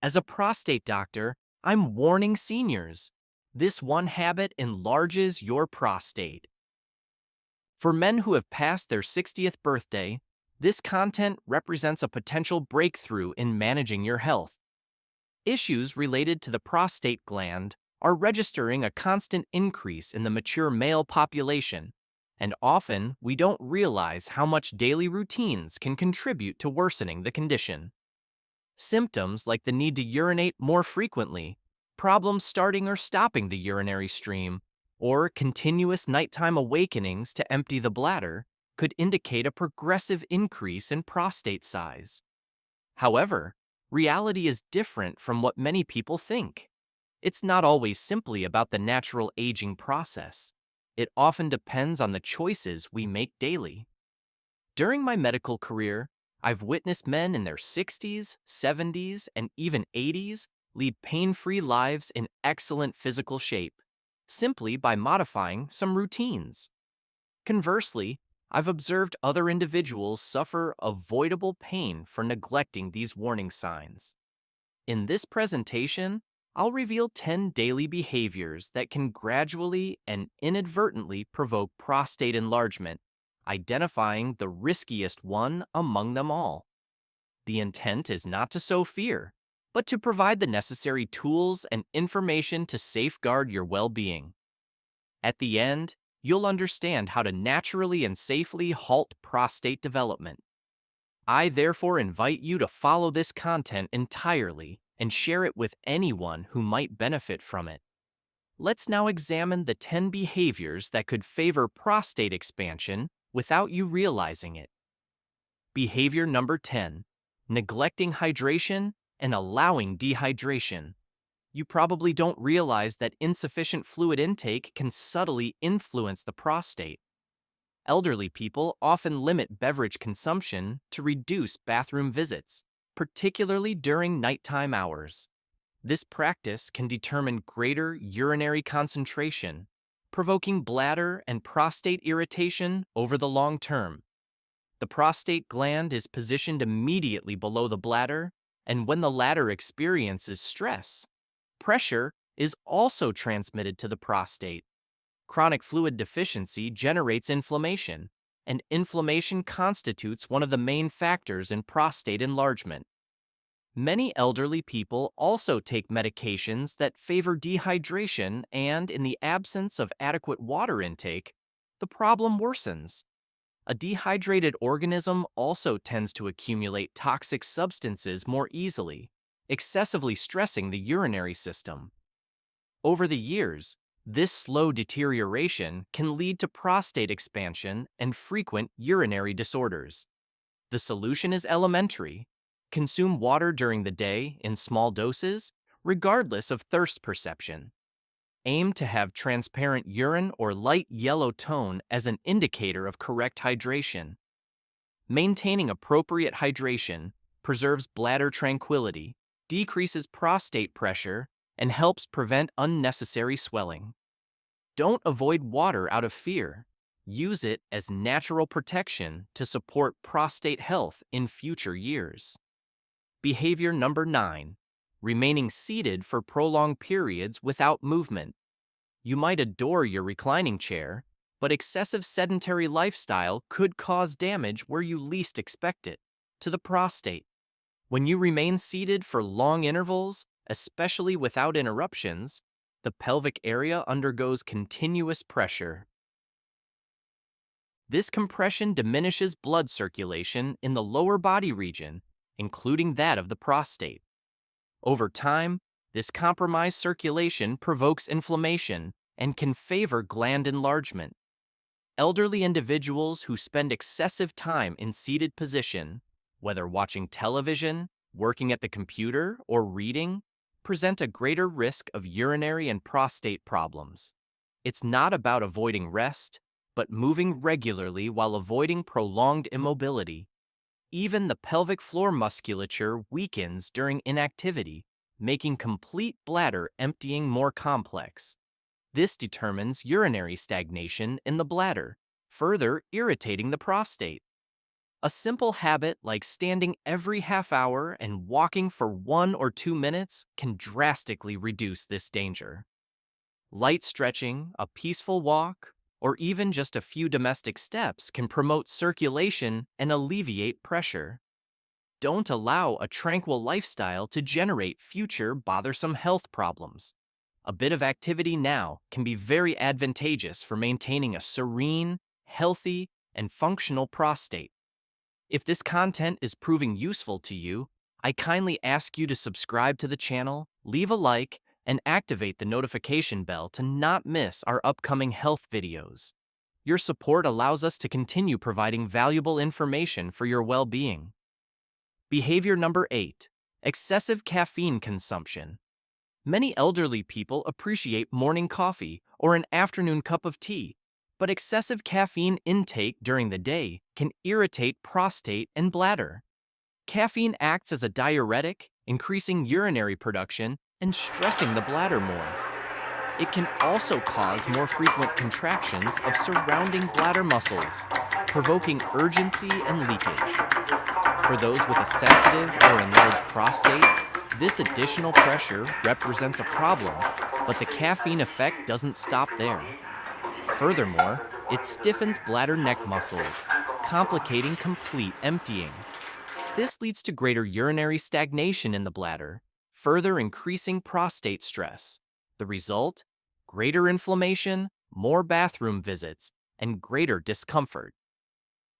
As a prostate doctor, I'm warning seniors. This one habit enlarges your prostate. For men who have passed their 60th birthday, this content represents a potential breakthrough in managing your health. Issues related to the prostate gland are registering a constant increase in the mature male population, and often we don't realize how much daily routines can contribute to worsening the condition. Symptoms like the need to urinate more frequently, problems starting or stopping the urinary stream, or continuous nighttime awakenings to empty the bladder could indicate a progressive increase in prostate size. However, reality is different from what many people think. It's not always simply about the natural aging process. It often depends on the choices we make daily. During my medical career, I've witnessed men in their 60s, 70s, and even 80s lead pain-free lives in excellent physical shape, simply by modifying some routines. Conversely, I've observed other individuals suffer avoidable pain for neglecting these warning signs. In this presentation, I'll reveal 10 daily behaviors that can gradually and inadvertently provoke prostate enlargement, identifying the riskiest one among them all. The intent is not to sow fear, but to provide the necessary tools and information to safeguard your well-being. At the end, you'll understand how to naturally and safely halt prostate development. I therefore invite you to follow this content entirely and share it with anyone who might benefit from it. Let's now examine the 10 behaviors that could favor prostate expansion without you realizing it. Behavior number 10, neglecting hydration and allowing dehydration. You probably don't realize that insufficient fluid intake can subtly influence the prostate. Elderly people often limit beverage consumption to reduce bathroom visits, particularly during nighttime hours. This practice can determine greater urinary concentration, provoking bladder and prostate irritation over the long term. The prostate gland is positioned immediately below the bladder, and when the latter experiences stress, pressure is also transmitted to the prostate. Chronic fluid deficiency generates inflammation, and inflammation constitutes one of the main factors in prostate enlargement. Many elderly people also take medications that favor dehydration, and in the absence of adequate water intake, the problem worsens. A dehydrated organism also tends to accumulate toxic substances more easily, excessively stressing the urinary system. Over the years, this slow deterioration can lead to prostate expansion and frequent urinary disorders. The solution is elementary. Consume water during the day in small doses, regardless of thirst perception. Aim to have transparent urine or light yellow tone as an indicator of correct hydration. Maintaining appropriate hydration preserves bladder tranquility, decreases prostate pressure, and helps prevent unnecessary swelling. Don't avoid water out of fear. Use it as natural protection to support prostate health in future years. Behavior number 9, remaining seated for prolonged periods without movement. You might adore your reclining chair, but excessive sedentary lifestyle could cause damage where you least expect it, to the prostate. When you remain seated for long intervals, especially without interruptions, the pelvic area undergoes continuous pressure. This compression diminishes blood circulation in the lower body region, including that of the prostate. Over time, this compromised circulation provokes inflammation and can favor gland enlargement. Elderly individuals who spend excessive time in seated position, whether watching television, working at the computer, or reading, present a greater risk of urinary and prostate problems. It's not about avoiding rest, but moving regularly while avoiding prolonged immobility. Even the pelvic floor musculature weakens during inactivity, making complete bladder emptying more complex. This determines urinary stagnation in the bladder, further irritating the prostate. A simple habit like standing every half hour and walking for 1 or 2 minutes can drastically reduce this danger. Light stretching, a peaceful walk, or even just a few domestic steps can promote circulation and alleviate pressure. Don't allow a tranquil lifestyle to generate future bothersome health problems. A bit of activity now can be very advantageous for maintaining a serene, healthy, and functional prostate. If this content is proving useful to you, I kindly ask you to subscribe to the channel, leave a like, and activate the notification bell to not miss our upcoming health videos. Your support allows us to continue providing valuable information for your well-being. Behavior number 8. Excessive caffeine consumption. Many elderly people appreciate morning coffee or an afternoon cup of tea, but excessive caffeine intake during the day can irritate prostate and bladder. Caffeine acts as a diuretic, increasing urinary production and stressing the bladder more. It can also cause more frequent contractions of surrounding bladder muscles, provoking urgency and leakage. For those with a sensitive or enlarged prostate, this additional pressure represents a problem, but the caffeine effect doesn't stop there. Furthermore, it stiffens bladder neck muscles, complicating complete emptying. This leads to greater urinary stagnation in the bladder, further increasing prostate stress. The result? Greater inflammation, more bathroom visits, and greater discomfort.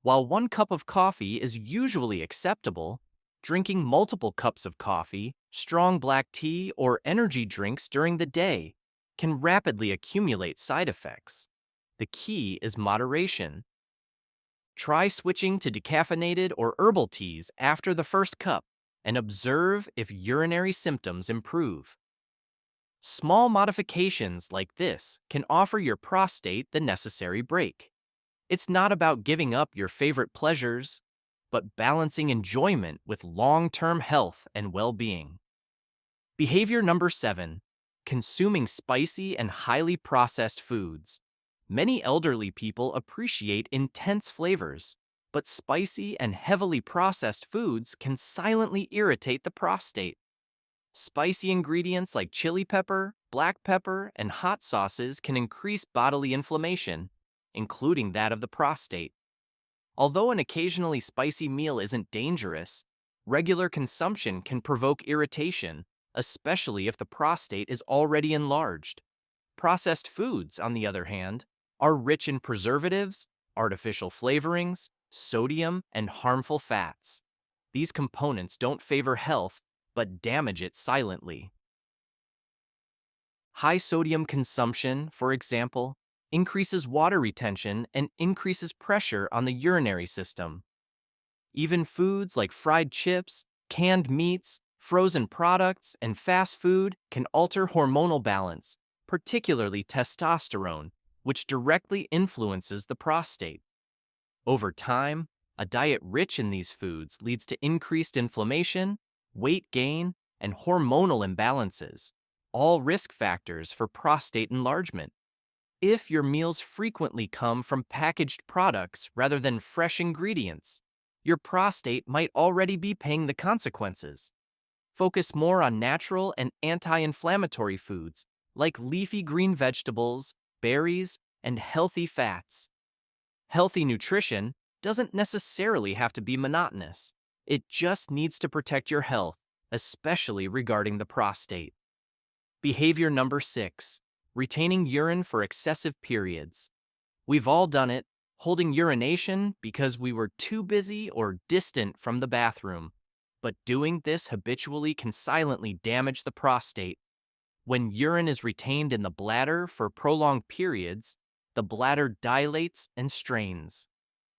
While 1 cup of coffee is usually acceptable, drinking multiple cups of coffee, strong black tea, or energy drinks during the day can rapidly accumulate side effects. The key is moderation. Try switching to decaffeinated or herbal teas after the first cup and observe if urinary symptoms improve. Small modifications like this can offer your prostate the necessary break. It's not about giving up your favorite pleasures, but balancing enjoyment with long-term health and well-being. Behavior number 7. Consuming spicy and highly processed foods. Many elderly people appreciate intense flavors, but spicy and heavily processed foods can silently irritate the prostate. Spicy ingredients like chili pepper, black pepper, and hot sauces can increase bodily inflammation, including that of the prostate. Although an occasionally spicy meal isn't dangerous, regular consumption can provoke irritation, especially if the prostate is already enlarged. Processed foods, on the other hand, are rich in preservatives, artificial flavorings, sodium, and harmful fats. These components don't favor health, but damage it silently. High sodium consumption, for example, increases water retention and increases pressure on the urinary system. Even foods like fried chips, canned meats, frozen products, and fast food can alter hormonal balance, particularly testosterone, which directly influences the prostate. Over time, a diet rich in these foods leads to increased inflammation, weight gain, and hormonal imbalances, all risk factors for prostate enlargement. If your meals frequently come from packaged products rather than fresh ingredients, your prostate might already be paying the consequences. Focus more on natural and anti-inflammatory foods like leafy green vegetables, berries, and healthy fats. Healthy nutrition doesn't necessarily have to be monotonous. It just needs to protect your health, especially regarding the prostate. Behavior number 6. Retaining urine for excessive periods. We've all done it, holding urination because we were too busy or distant from the bathroom. But doing this habitually can silently damage the prostate. When urine is retained in the bladder for prolonged periods, the bladder dilates and strains.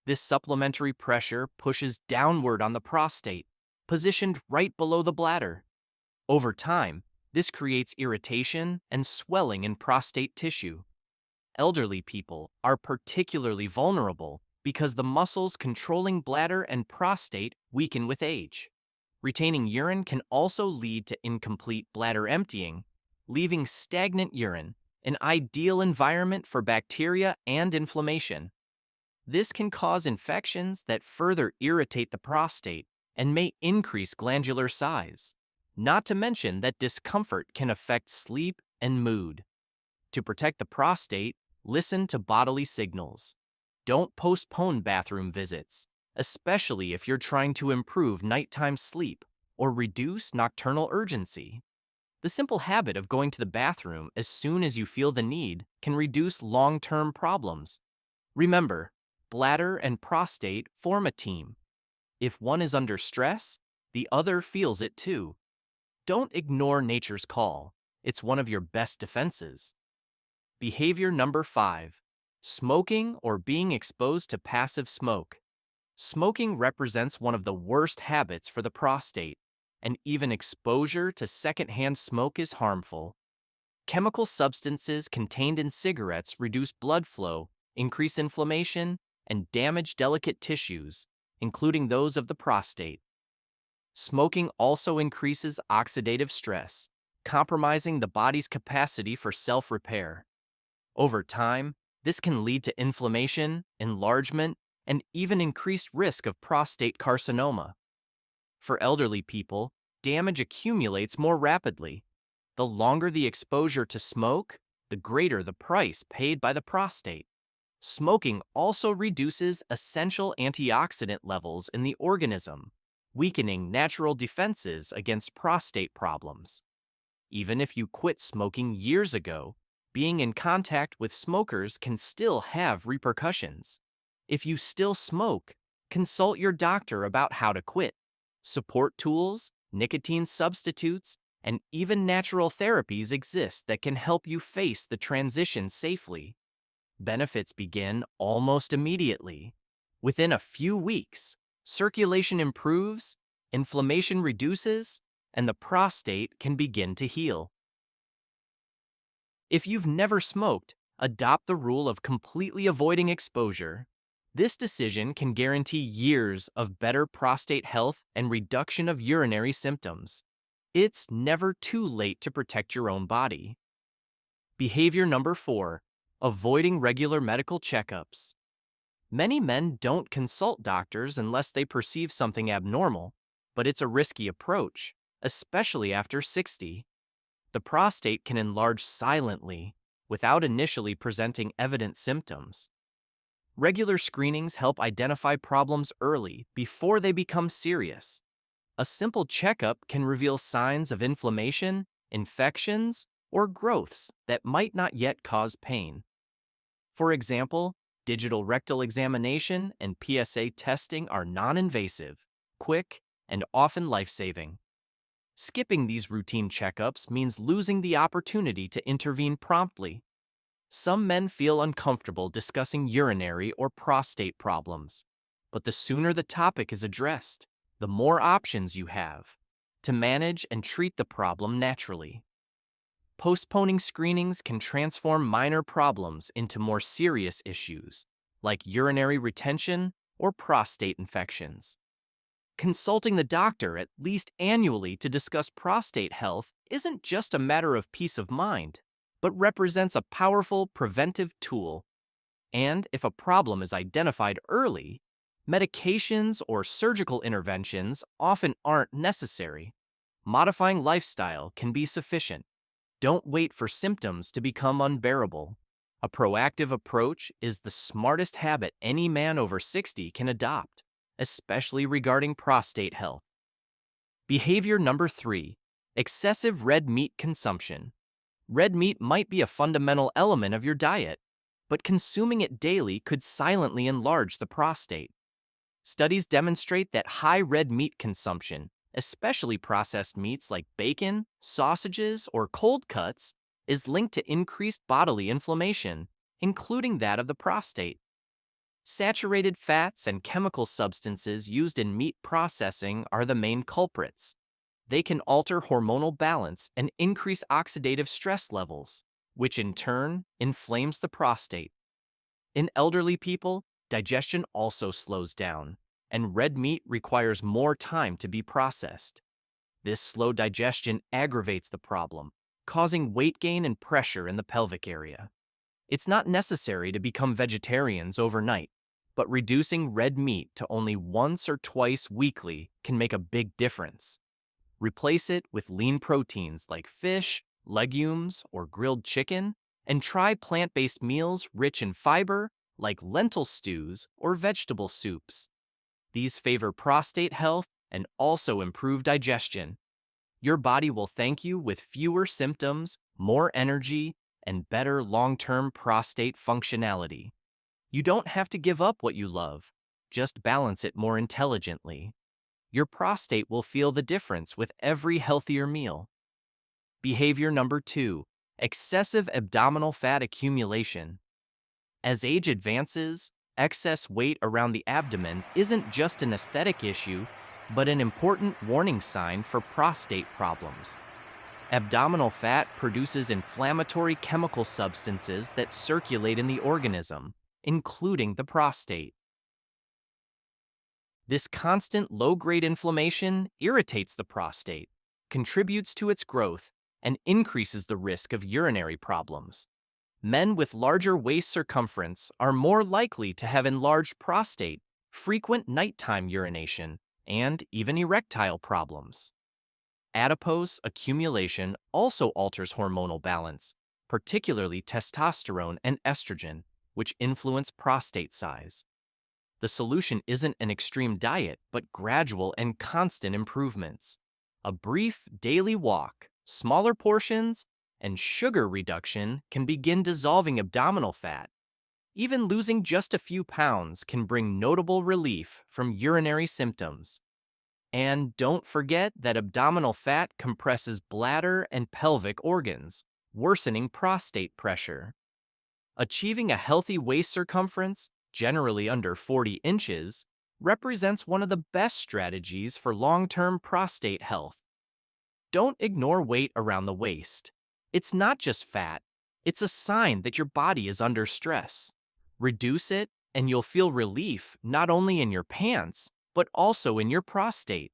This supplementary pressure pushes downward on the prostate, positioned right below the bladder. Over time, this creates irritation and swelling in prostate tissue. Elderly people are particularly vulnerable because the muscles controlling bladder and prostate weaken with age. Retaining urine can also lead to incomplete bladder emptying, leaving stagnant urine, an ideal environment for bacteria and inflammation. This can cause infections that further irritate the prostate and may increase glandular size. Not to mention that discomfort can affect sleep and mood. To protect the prostate, listen to bodily signals. Don't postpone bathroom visits, especially if you're trying to improve nighttime sleep or reduce nocturnal urgency. The simple habit of going to the bathroom as soon as you feel the need can reduce long-term problems. Remember, bladder and prostate form a team. If one is under stress, the other feels it too. Don't ignore nature's call. It's one of your best defenses. Behavior number 5. Smoking or being exposed to passive smoke. Smoking represents one of the worst habits for the prostate, and even exposure to secondhand smoke is harmful. Chemical substances contained in cigarettes reduce blood flow, increase inflammation, and damage delicate tissues, including those of the prostate. Smoking also increases oxidative stress, compromising the body's capacity for self-repair. Over time, this can lead to inflammation, enlargement, and even increased risk of prostate carcinoma. For elderly people, damage accumulates more rapidly. The longer the exposure to smoke, the greater the price paid by the prostate. Smoking also reduces essential antioxidant levels in the organism, weakening natural defenses against prostate problems. Even if you quit smoking years ago, being in contact with smokers can still have repercussions. If you still smoke, consult your doctor about how to quit. Support tools, nicotine substitutes, and even natural therapies exist that can help you face the transition safely. Benefits begin almost immediately. Within a few weeks, circulation improves, inflammation reduces, and the prostate can begin to heal. If you've never smoked, adopt the rule of completely avoiding exposure. This decision can guarantee years of better prostate health and reduction of urinary symptoms. It's never too late to protect your own body. Behavior number 4. Avoiding regular medical checkups. Many men don't consult doctors unless they perceive something abnormal, but it's a risky approach, especially after 60. The prostate can enlarge silently, without initially presenting evident symptoms. Regular screenings help identify problems early before they become serious. A simple checkup can reveal signs of inflammation, infections, or growths that might not yet cause pain. For example, digital rectal examination and PSA testing are non-invasive, quick, and often life-saving. Skipping these routine checkups means losing the opportunity to intervene promptly. Some men feel uncomfortable discussing urinary or prostate problems, but the sooner the topic is addressed, the more options you have to manage and treat the problem naturally. Postponing screenings can transform minor problems into more serious issues, like urinary retention or prostate infections. Consulting the doctor at least annually to discuss prostate health isn't just a matter of peace of mind, but represents a powerful preventive tool. And if a problem is identified early, medications or surgical interventions often aren't necessary. Modifying lifestyle can be sufficient. Don't wait for symptoms to become unbearable. A proactive approach is the smartest habit any man over 60 can adopt, especially regarding prostate health. Behavior number 3. Excessive red meat consumption. Red meat might be a fundamental element of your diet, but consuming it daily could silently enlarge the prostate. Studies demonstrate that high red meat consumption, especially processed meats like bacon, sausages, or cold cuts, is linked to increased bodily inflammation, including that of the prostate. Saturated fats and chemical substances used in meat processing are the main culprits. They can alter hormonal balance and increase oxidative stress levels, which in turn inflames the prostate. In elderly people, digestion also slows down, and red meat requires more time to be processed. This slow digestion aggravates the problem, causing weight gain and pressure in the pelvic area. It's not necessary to become vegetarians overnight, but reducing red meat to only once or twice weekly can make a big difference. Replace it with lean proteins like fish, legumes, or grilled chicken, and try plant-based meals rich in fiber like lentil stews or vegetable soups. These favor prostate health and also improve digestion. Your body will thank you with fewer symptoms, more energy, and better long-term prostate functionality. You don't have to give up what you love, just balance it more intelligently. Your prostate will feel the difference with every healthier meal. Behavior number 2, excessive abdominal fat accumulation. As age advances, excess weight around the abdomen isn't just an aesthetic issue, but an important warning sign for prostate problems. Abdominal fat produces inflammatory chemical substances that circulate in the organism, including the prostate. This constant low-grade inflammation irritates the prostate, contributes to its growth, and increases the risk of urinary problems. Men with larger waist circumference are more likely to have enlarged prostate, frequent nighttime urination, and even erectile problems. Adipose accumulation also alters hormonal balance, particularly testosterone and estrogen, which influence prostate size. The solution isn't an extreme diet, but gradual and constant improvements. A brief daily walk, smaller portions, and sugar reduction can begin dissolving abdominal fat. Even losing just a few pounds can bring notable relief from urinary symptoms. And don't forget that abdominal fat compresses bladder and pelvic organs, worsening prostate pressure. Achieving a healthy waist circumference, generally under 40 inches, represents one of the best strategies for long-term prostate health. Don't ignore weight around the waist. It's not just fat, it's a sign that your body is under stress. Reduce it, and you'll feel relief not only in your pants, but also in your prostate.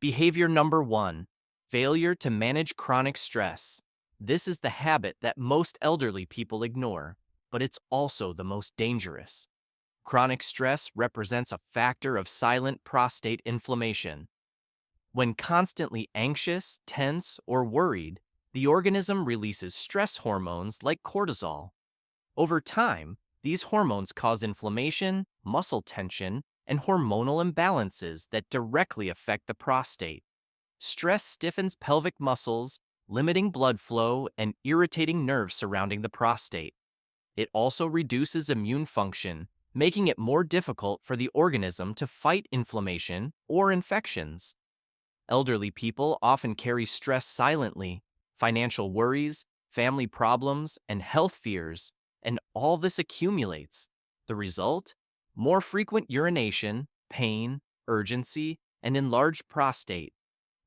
Behavior number 1, failure to manage chronic stress. This is the habit that most elderly people ignore, but it's also the most dangerous. Chronic stress represents a factor of silent prostate inflammation. When constantly anxious, tense, or worried, the organism releases stress hormones like cortisol. Over time, these hormones cause inflammation, muscle tension, and hormonal imbalances that directly affect the prostate. Stress stiffens pelvic muscles, limiting blood flow and irritating nerves surrounding the prostate. It also reduces immune function, making it more difficult for the organism to fight inflammation or infections. Elderly people often carry stress silently, financial worries, family problems, and health fears, and all this accumulates. The result? More frequent urination, pain, urgency, and enlarged prostate.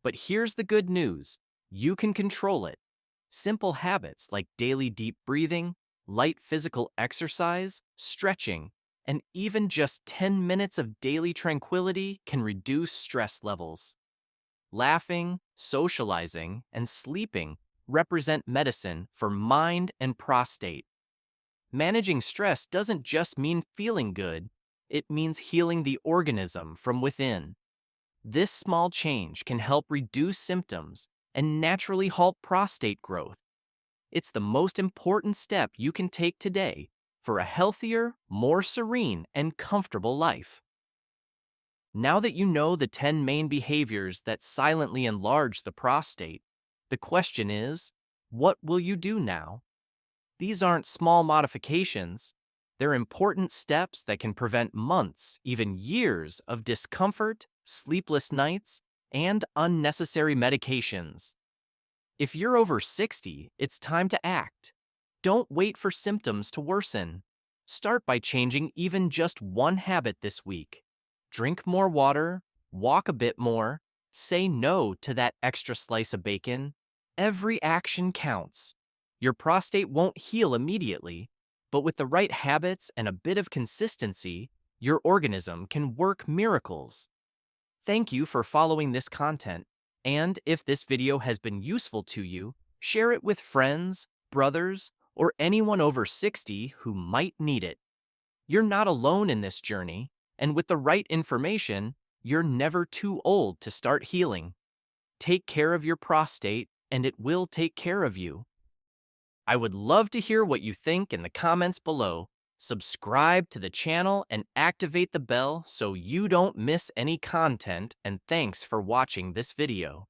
But here's the good news. You can control it. Simple habits like daily deep breathing, light physical exercise, stretching, and even just 10 minutes of daily tranquility can reduce stress levels. Laughing, socializing, and sleeping represent medicine for mind and prostate. Managing stress doesn't just mean feeling good, it means healing the organism from within. This small change can help reduce symptoms and naturally halt prostate growth. It's the most important step you can take today for a healthier, more serene, and comfortable life. Now that you know the 10 main behaviors that silently enlarge the prostate, the question is, what will you do now? These aren't small modifications. They're important steps that can prevent months, even years of discomfort, sleepless nights, and unnecessary medications. If you're over 60, it's time to act. Don't wait for symptoms to worsen. Start by changing even just one habit this week. Drink more water, walk a bit more, say no to that extra slice of bacon. Every action counts. Your prostate won't heal immediately, but with the right habits and a bit of consistency, your organism can work miracles. Thank you for following this content, and if this video has been useful to you, share it with friends, brothers, or anyone over 60 who might need it. You're not alone in this journey, and with the right information, you're never too old to start healing. Take care of your prostate, and it will take care of you. I would love to hear what you think in the comments below. Subscribe to the channel and activate the bell so you don't miss any content, and thanks for watching this video.